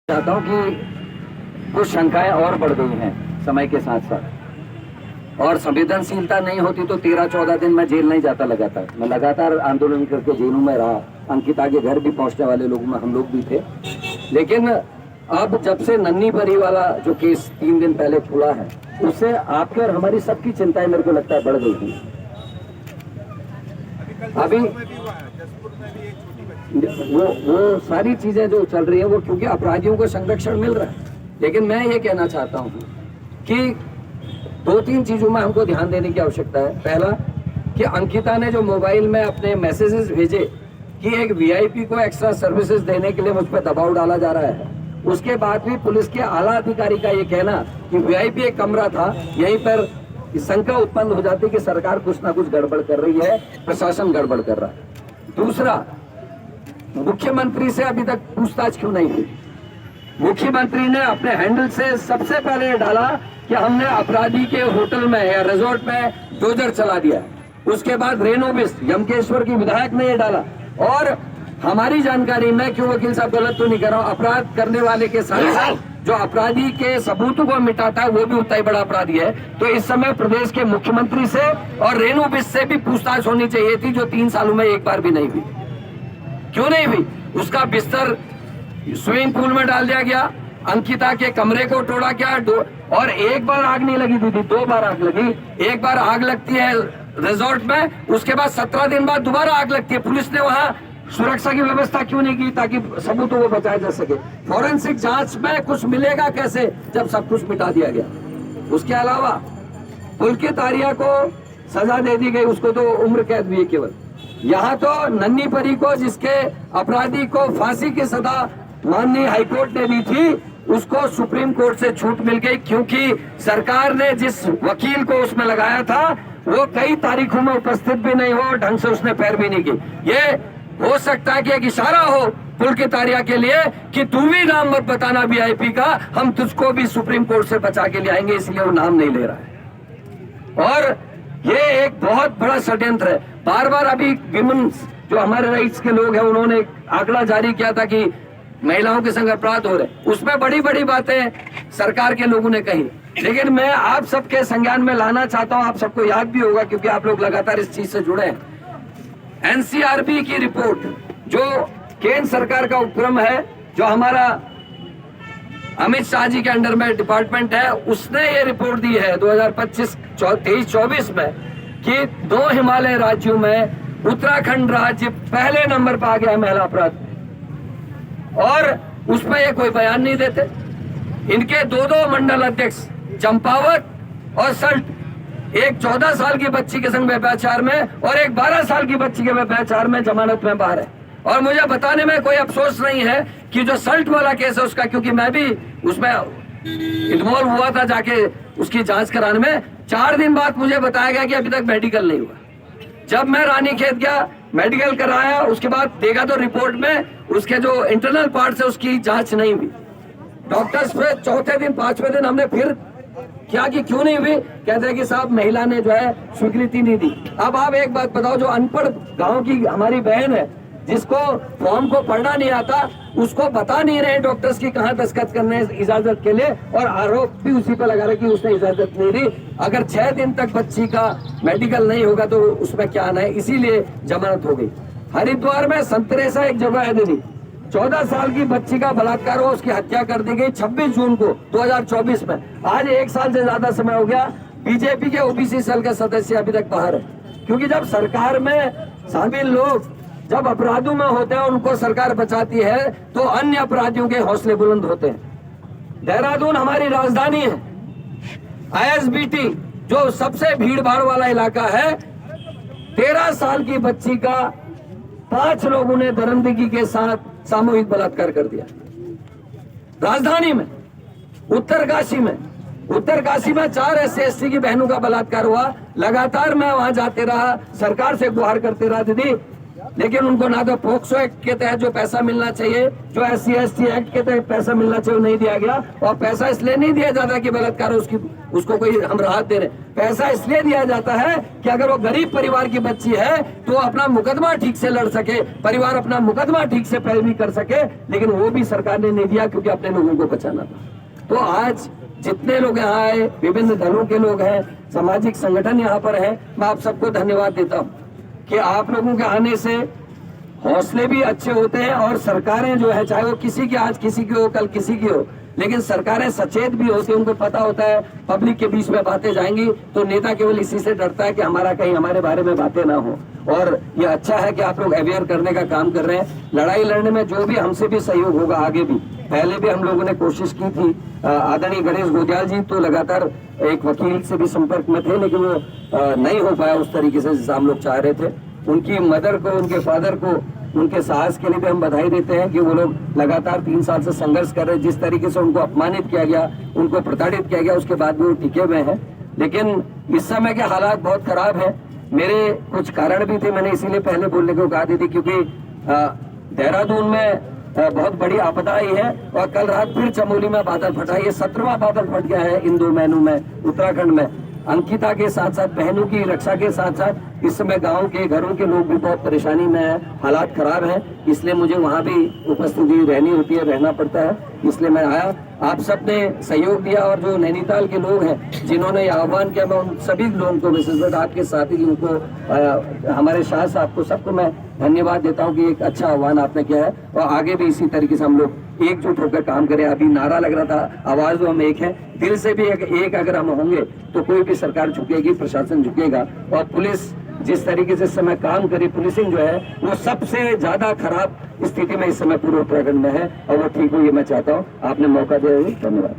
चाहता हूं कि कुछ शंकाएं और बढ़ गई हैं समय के साथ साथ, और संवेदनशीलता नहीं होती तो 13-14 दिन मैं जेल नहीं जाता। लगातार आंदोलन करके जेलों में रहा। अंकिता के घर भी पहुंचने वाले लोगों में हम लोग भी थे। लेकिन अब जब से नन्ही परी वाला जो केस 3 दिन पहले खुला है, उससे आपके और हमारी सबकी चिंताएं मेरे को लगता है बढ़ गई थी। अभी वो सारी चीजें जो चल रही है वो क्योंकि अपराधियों को संरक्षण मिल रहा है। लेकिन मैं ये कहना चाहता हूँ कि 2-3 चीजों में हमको ध्यान देने की आवश्यकता है। पहला कि अंकिता ने जो मोबाइल में अपने मैसेजेस भेजे कि एक वीआईपी को एक्स्ट्रा सर्विसेज देने के लिए मुझ पर दबाव डाला जा रहा है, उसके बाद भी पुलिस के आला अधिकारी का ये कहना कि वीआईपी एक कमरा था, यहीं पर शंका उत्पन्न हो जाती कि सरकार कुछ ना कुछ गड़बड़ कर रही है, प्रशासन गड़बड़ कर रहा है। दूसरा, मुख्यमंत्री से अभी तक पूछताछ क्यों नहीं हुई? मुख्यमंत्री ने अपने हैंडल से सबसे पहले डाला कि हमने अपराधी के होटल में या रिजॉर्ट में डोजर चला दिया। उसके बाद रेणु बिष्ट यमकेश्वर की विधायक ने ये डाला। और हमारी जानकारी में, क्यों वकील साहब गलत तो नहीं कर रहा हूं, अपराध करने वाले के साथ साथ जो अपराधी के सबूतों को मिटाता है वो भी उतना ही बड़ा अपराधी है। तो इस समय प्रदेश के मुख्यमंत्री से और रेणु बिष्ट से भी पूछताछ होनी चाहिए थी, जो 3 सालों में एक बार भी नहीं हुई। क्यों नहीं हुई? उसका बिस्तर स्विमिंग पूल में डाल दिया गया, अंकिता के कमरे को तोड़ा गया, और एक बार आग नहीं लगी थी, 2 बार आग लगी। एक बार आग लगती है रिजॉर्ट में, उसके बाद 17 दिन बाद दोबारा आग लगती है। पुलिस ने वहां सुरक्षा की व्यवस्था क्यों नहीं की ताकि सबूतों को बचाया जा सके? फॉरेंसिक जांच में कुछ मिलेगा कैसे जब सब कुछ मिटा दिया गया? उसके अलावा पुलकित आर्या को सजा दे दी गई, उसको तो उम्र कैद हुई केवल। यहाँ तो नन्ही परी को, जिसके अपराधी को फांसी की सजा माननीय हाईकोर्ट ने दी थी, उसको सुप्रीम कोर्ट से छूट मिल गई, क्योंकि सरकार ने जिस वकील को उसमें लगाया था वो कई तारीखों में उपस्थित भी नहीं हो, ढंग से उसने पैर भी नहीं की। ये हो सकता है कि एक इशारा हो पुलकित आर्या के लिए कि तू भी नाम मत बताना वीआईपी का, हम तुझको भी सुप्रीम कोर्ट से बचा के ले आएंगे, इसलिए वो नाम नहीं ले रहा है। और ये एक बहुत बड़ा षड्यंत्र है। बार बार अभी विमेन्स जो हमारे राइट्स के लोग हैं, उन्होंने एक आंकड़ा जारी किया था कि महिलाओं के संग अपराध हो रहे, उसमें बड़ी बड़ी बातें सरकार के लोगों ने कही। लेकिन मैं आप सबके संज्ञान में लाना चाहता हूं, आप सबको याद भी होगा क्योंकि आप लोग लगातार इस चीज से जुड़े हैं। एनसीआरबी की रिपोर्ट, जो केंद्र सरकार का उपक्रम है, जो हमारा अमित शाह जी के अंडर में डिपार्टमेंट है, उसने ये रिपोर्ट दी है 2025-23-24 में कि 2 हिमालय राज्यों में उत्तराखंड राज्य पहले नंबर पर आ गया है महिला अपराध, और उसमें ये कोई बयान नहीं देते। इनके 2 मंडल अध्यक्ष चंपावत और सल्ट, एक 14 साल की बच्ची के संग व्यभिचार में और एक 12 साल की बच्ची के व्यभिचार में जमानत में बाहर है। और मुझे बताने में कोई अफसोस नहीं है कि जो सल्ट वाला केस है उसका, क्योंकि मैं भी उसमें इन्वॉल्व हुआ था जाके उसकी जांच कराने में, 4 दिन बाद मुझे बताया गया कि अभी तक मेडिकल नहीं हुआ। जब मैं रानीखेत गया, मेडिकल कराया, उसके बाद देखा तो रिपोर्ट में उसके जो इंटरनल पार्ट है उसकी जांच नहीं हुई। डॉक्टर्स पे 4थे दिन 5वें दिन हमने फिर क्या कि क्यों नहीं हुई, कहते हैं कि साहब महिला ने जो है स्वीकृति नहीं दी। अब आप एक बात बताओ, जो अनपढ़ गांव की हमारी बहन है, जिसको फॉर्म को पढ़ना नहीं आता, उसको बता नहीं रहे डॉक्टर्स की कहाँ दस्तखत करने इजाजत के लिए, और आरोप भी उसी पर लगा रहे कि उसने इजाजत नहीं दी। अगर 6 दिन तक बच्ची का मेडिकल नहीं होगा तो उसमें क्या आना है, इसीलिए जमानत हो गई। हरिद्वार में संतरेसा एक जगह है दीदी, 14 साल की बच्ची का बलात्कार हुआ, उसकी हत्या कर दी गई 26 जून को 2024 में। आज 1 साल से ज्यादा समय हो गया। बीजेपी के ओबीसी सेल के सदस्य अभी तक बाहर है, क्योंकि जब सरकार में शामिल लोग जब अपराधों में होते हैं, उनको सरकार बचाती है, तो अन्य अपराधियों के हौसले बुलंद होते हैं। देहरादून हमारी राजधानी है, आईएसबीटी जो सबसे भीड़ भाड़ वाला इलाका है, 13 साल की बच्ची का 5 लोगों ने दरिंदगी के साथ सामूहिक बलात्कार कर दिया। राजधानी में, उत्तरकाशी में 4 SC/ST की बहनों का बलात्कार हुआ। लगातार मैं वहां जाते रहा, सरकार से गुहार करते रहा, दीदी लेकिन उनको ना तो पोक्सो एक्ट के तहत जो पैसा मिलना चाहिए, जो SC/ST एक्ट के तहत पैसा मिलना चाहिए वो नहीं दिया गया। और पैसा इसलिए नहीं दिया जाता कि बलात्कार उसको कोई हम राहत दे रहे, पैसा इसलिए दिया जाता है कि अगर वो गरीब परिवार की बच्ची है तो अपना मुकदमा ठीक से लड़ सके, परिवार अपना मुकदमा ठीक से पैरवी कर सके, लेकिन वो भी सरकार ने नहीं दिया क्योंकि अपने लोगों को बचाना था। तो आज जितने लोग यहाँ आए, विभिन्न दलों के लोग हैं, सामाजिक संगठन यहाँ पर है, मैं आप सबको धन्यवाद देता हूँ कि आप लोगों के आने से हौसले भी अच्छे होते हैं और सरकारें जो है, चाहे वो किसी की आज किसी की हो कल किसी की हो, लेकिन सरकारें सचेत भी होती हैं, उनको पता होता है पब्लिक के बीच में बातें जाएंगी तो नेता केवल इसी से डरता है कि हमारा कहीं हमारे बारे में बातें ना हो। और ये अच्छा है कि आप लोग अवेयर करने का काम कर रहे हैं। लड़ाई लड़ने में जो भी हमसे भी सहयोग होगा आगे भी, पहले भी हम लोगों ने कोशिश की थी। आदरणीय गणेश गोदियाल जी तो लगातार एक वकील से भी संपर्क में थे, लेकिन वो नहीं हो पाया उस तरीके से जैसा हम लोग चाह रहे थे। उनकी मदर को, उनके फादर को, उनके साहस के लिए भी हम बधाई देते हैं कि वो लोग लगातार 3 साल से संघर्ष कर रहे हैं। जिस तरीके से उनको अपमानित किया गया, उनको प्रताड़ित किया गया, उसके बाद भी वो टिके हुए हैं। लेकिन इस समय के हालात बहुत खराब है। मेरे कुछ कारण भी थे, मैंने इसीलिए पहले बोलने को कहा थी क्योंकि देहरादून में बहुत बड़ी आपदा आई है और कल रात फिर चमोली में बादल फटा। ये 17वां बादल फट गया है इन 2 महीनों में उत्तराखंड में। अंकिता के साथ साथ बहनों की रक्षा के साथ साथ इस समय गांव के घरों के लोग भी बहुत परेशानी में है, हालात खराब हैं, इसलिए मुझे वहां भी उपस्थिति रहनी होती है, रहना पड़ता है, इसलिए मैं आया। आप सबने सहयोग दिया और जो नैनीताल के लोग हैं जिन्होंने आह्वान किया, मैं उन सभी लोगों को, विशेषकर आपके साथी उनको, हमारे शाह साहब को, सबको मैं धन्यवाद देता हूँ कि एक अच्छा आह्वान आपने किया है और आगे भी इसी तरीके से हम लोग एकजुट होकर काम करें। अभी नारा लग रहा था, आवाज हम एक है, दिल से भी एक अगर हम होंगे तो कोई भी सरकार झुकेगी, प्रशासन झुकेगा। और पुलिस जिस तरीके से इस समय काम करी, पुलिसिंग जो है वो सबसे ज्यादा खराब स्थिति में इस समय पूरे उत्तराखंड में है और वो ठीक हो, ये मैं चाहता हूँ। आपने मौका दिया, धन्यवाद।